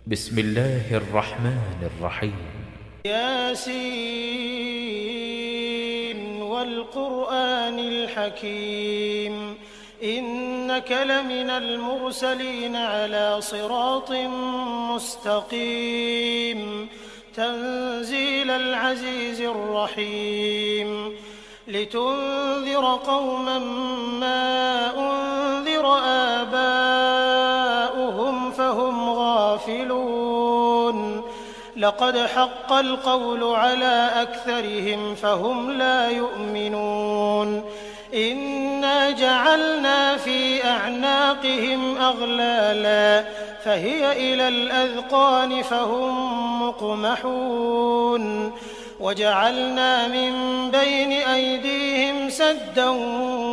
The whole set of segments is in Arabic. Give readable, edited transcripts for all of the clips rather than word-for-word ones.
بسم الله الرحمن الرحيم. ياسين والقرآن الحكيم إنك لمن المرسلين على صراط مستقيم تنزيل العزيز الرحيم لتنذر قوما ما أنذر آباؤهم فهم غافلون لقد حق القول على أكثرهم فهم لا يؤمنون إنا جعلنا في أعناقهم أغلالا فهي إلى الأذقان فهم مقمحون وجعلنا من بين أيديهم سدا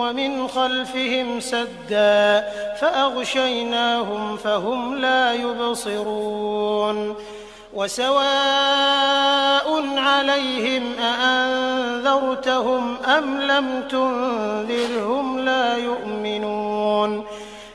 ومن خلفهم سدا فأغشيناهم فهم لا يبصرون وسواء عليهم أأنذرتهم أم لم تنذرهم لا يؤمنون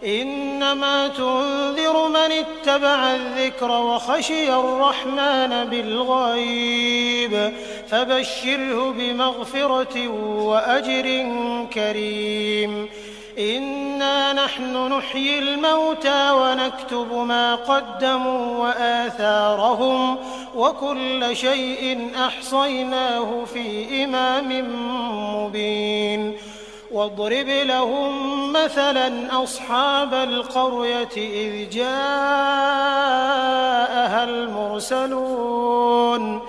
إنما تنذر من اتبع الذكر وخشي الرحمن بالغيب فبشره بمغفرة وأجر كريم إنا نحن نحيي الموتى ونكتب ما قدموا وآثارهم وكل شيء أحصيناه في إمام مبين واضرب لهم مثلا أصحاب القرية إذ جاءها المرسلون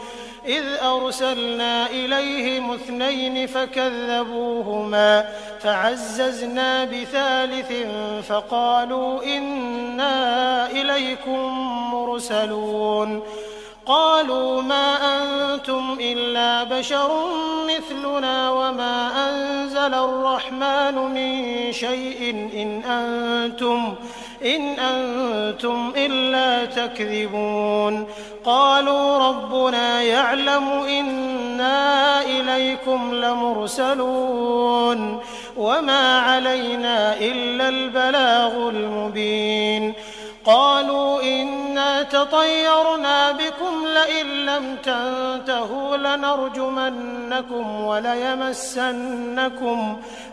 إذ أرسلنا إليهم 2 فكذبوهما فعززنا بثالث فقالوا إنا إليكم مرسلون قالوا ما أنتم إلا بشر مثلنا وما أنزل الرحمن من شيء إن أنتم إلا تكذبون قالوا ربنا يعلم إنا إليكم لمرسلون وما علينا إلا البلاغ المبين قالوا إنا تطيرنا بكم لئن لم تنتهوا لنرجمنكم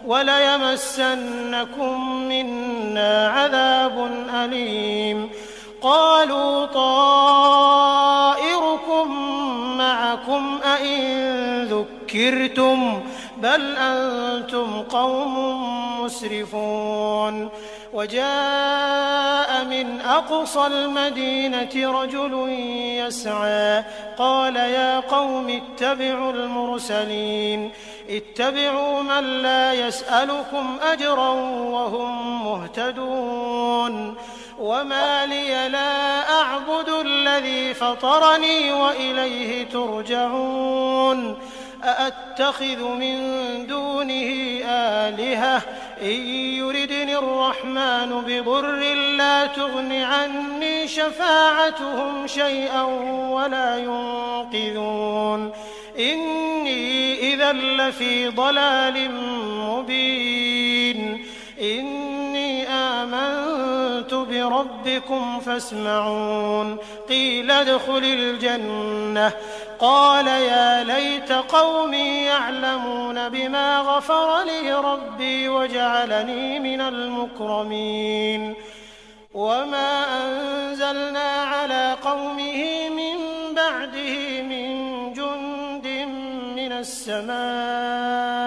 وليمسنكم منا عذاب أليم قالوا طائركم معكم أئن ذكرتم بل أنتم قوم مسرفون وجاء من أقصى المدينة رجل يسعى قال يا قوم اتبعوا المرسلين اتبعوا من لا يسألكم أجرا وهم مهتدون وما لي لا أعبد الذي فطرني وإليه ترجعون أأتخذ من دونه آلهة إن يردني الرحمن بضر لا تغن عني شفاعتهم شيئا ولا ينقذون إني إذا لفي ضلال مبين إني آمنت بربكم فاسمعون قيل ادخل الجنة قال يا ليت قومي يعلمون بما غفر لي ربي وجعلني من المكرمين وما أنزلنا على قومه من بعده من جند من السماء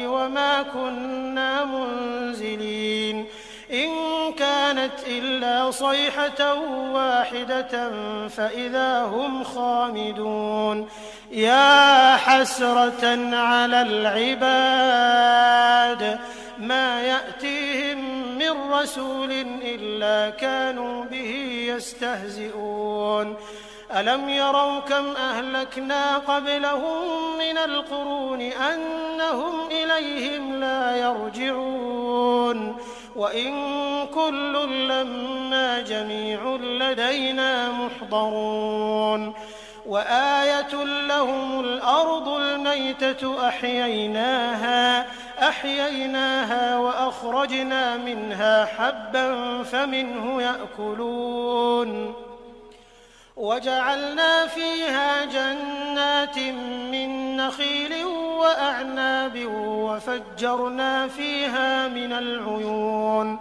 وما كنا منزلين إن كانت إلا صيحة واحدة فإذا هم خامدون يا حسرة على العباد ما يأتيهم من رسول إلا كانوا به يستهزئون ألم يروا كم أهلكنا قبلهم من القرون أنهم إليهم لا يرجعون وإن كل لما جميع لدينا محضرون وآية لهم الأرض الميتة أحييناها فأخرجنا منها حبا فمنه يأكلون وجعلنا فيها جنات من نخيل وأعناب وفجرنا فيها من العيون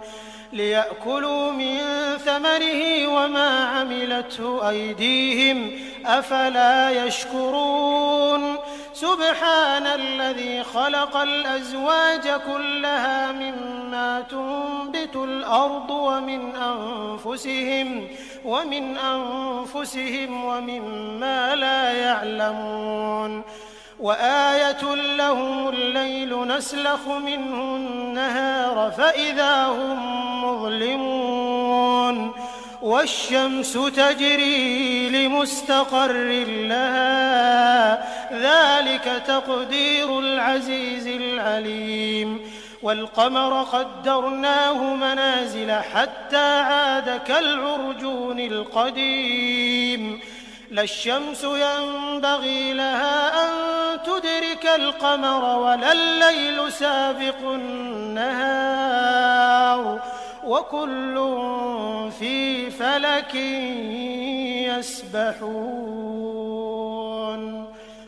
ليأكلوا من ثمره وما عملته أيديهم أفلا يشكرون سبحان الذي خلق الأزواج كلها مما تنبت الأرض ومن أنفسهم ومما لا يعلمون وآية لهم الليل نسلخ منه النهار فإذا هم مظلمون والشمس تجري لمستقر لها ذلك تقدير العزيز العليم والقمر قدرناه منازل حتى عاد كالعرجون القديم لا الشمس ينبغي لها أن تدرك القمر ولا الليل سابق النهار وكل في فلك يسبحون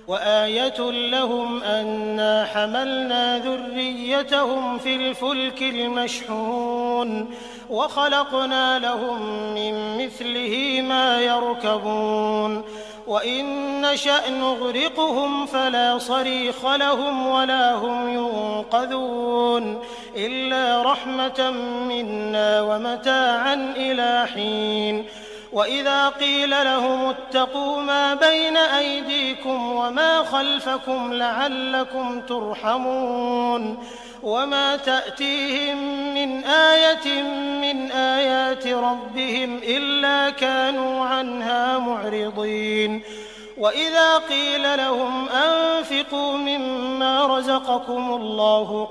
وآية لهم أنا حملنا ذريتهم في الفلك المشحون وخلقنا لهم من مثله ما يركبون وإن نشأ نغرقهم فلا صريخ لهم ولا هم ينقذون إلا رحمة منا ومتاعا إلى حين وإذا قيل لهم اتقوا ما بين أيديكم وما خلفكم لعلكم ترحمون وما تأتيهم من آية من آيات ربهم إلا كانوا عنها معرضين وإذا قيل لهم أنفقوا مما رزقكم الله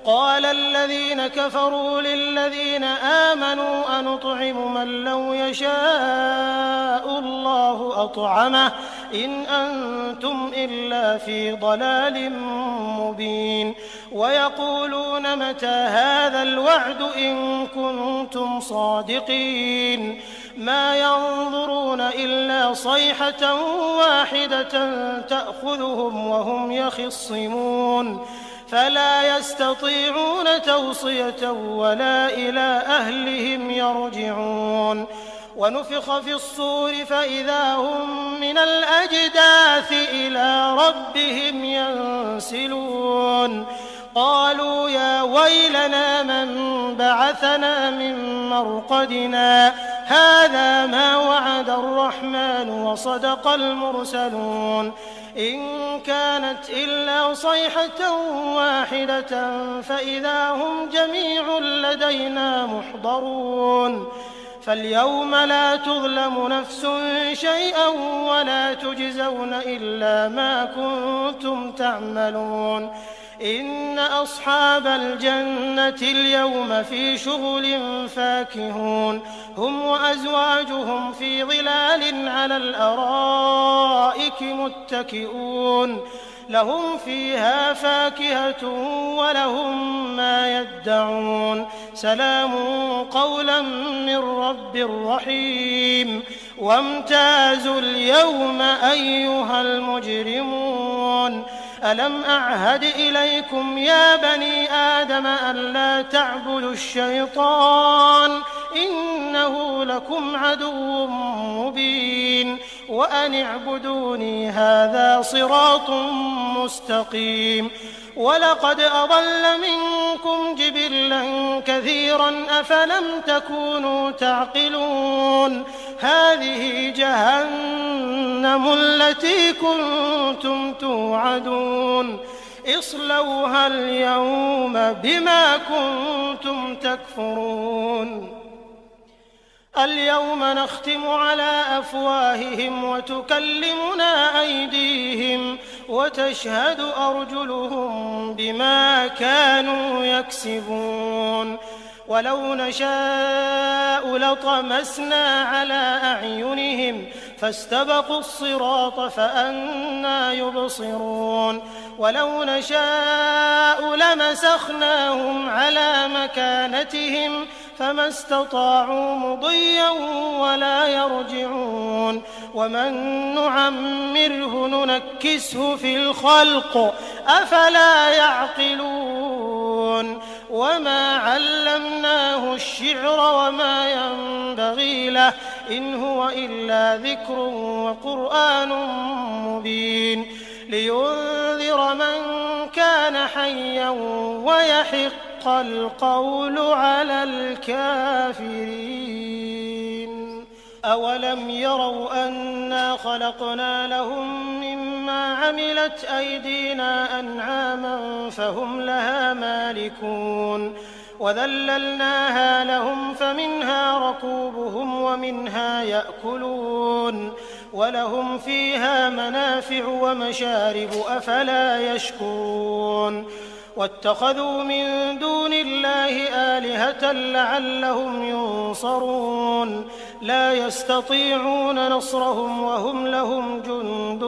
قال الذين كفروا للذين آمنوا أنطعم من لو يشاء الله أطعمه إن أنتم إلا في ضلال مبين ويقولون متى هذا الوعد إن كنتم صادقين ما ينظرون إلا صيحة واحدة تأخذهم وهم يخصمون فلا يستطيعون توصية ولا إلى أهلهم يرجعون ونفخ في الصور فإذا هم من الأجداث إلى ربهم ينسلون قالوا يا ويلنا من بعثنا من مرقدنا هذا ما وعد الرحمن وصدق المرسلون إن كانت إلا صيحة واحدة فإذا هم جميع لدينا محضرون فاليوم لا تظلم نفس شيئا ولا تجزون إلا ما كنتم تعملون إن أصحاب الجنة اليوم في شغل فاكهون هم وأزواجهم في ظلال على الأرائك متكئون لهم فيها فاكهة ولهم ما يدعون سلام قولا من رب رحيم وامتازوا اليوم أيها المجرمون ألم أعهد إليكم يا بني آدم ألا تعبدوا الشيطان إنه لكم عدو مبين وأن اعبدوني هذا صراط مستقيم ولقد أضل منكم جبلا كثيرا أفلم تكونوا تعقلون هذه جهنم التي كنتم توعدون اصلوها اليوم بما كنتم تكفرون اليوم نختم على أفواههم وتكلمنا أيديهم وتشهد أرجلهم بما كانوا يكسبون ولو نشاء لطمسنا على أعينهم فاستبقوا الصراط فأنى يبصرون ولو نشاء لمسخناهم على مكانتهم فما استطاعوا مضيا ولا يرجعون ومن نعمره ننكسه في الخلق أفلا يعقلون وما علمناه الشعر وما ينبغي له إن هو إلا ذكر وقرآن مبين لينذر من كان حيا ويحق القول على الكافرين أولم يروا أنا خلقنا لهم مما عملت أيدينا أنعاما فهم لها مالكون وذللناها لهم فمنها ركوبهم ومنها يأكلون ولهم فيها منافع ومشارب أفلا يشكرون واتخذوا من دون الله آلهة لعلهم ينصرون لا يستطيعون نصرهم وهم لهم جند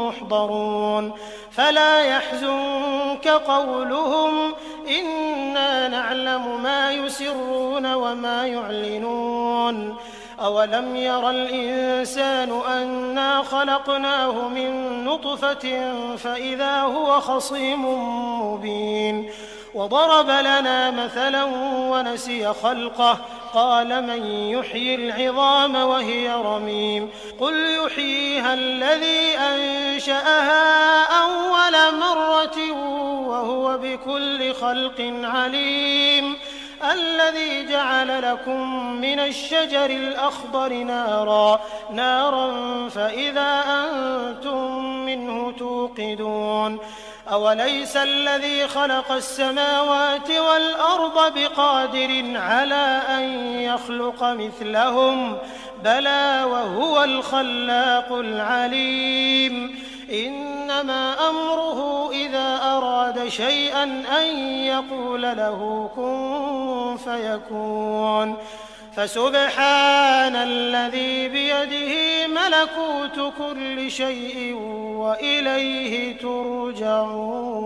محضرون فلا يحزنك قولهم إنا نعلم ما يسرون وما يعلنون أولم ير الإنسان أنا خلقناه من نطفة فإذا هو خصيم مبين وضرب لنا مثلا ونسي خلقه قال من يحيي العظام وهي رميم قل يحييها الذي أنشأها أول مرة وهو بكل خلق عليم الذي جعل لكم من الشجر الأخضر نارا فإذا أنتم منه توقدون أوليس الذي خلق السماوات والأرض بقادر على أن يخلق مثلهم بلى وهو الخلاق العليم إنما أمره إذا أراد شيئا أن يقول له كن فيكون فسبحان الذي بيده ملكوت كل شيء وإليه ترجعون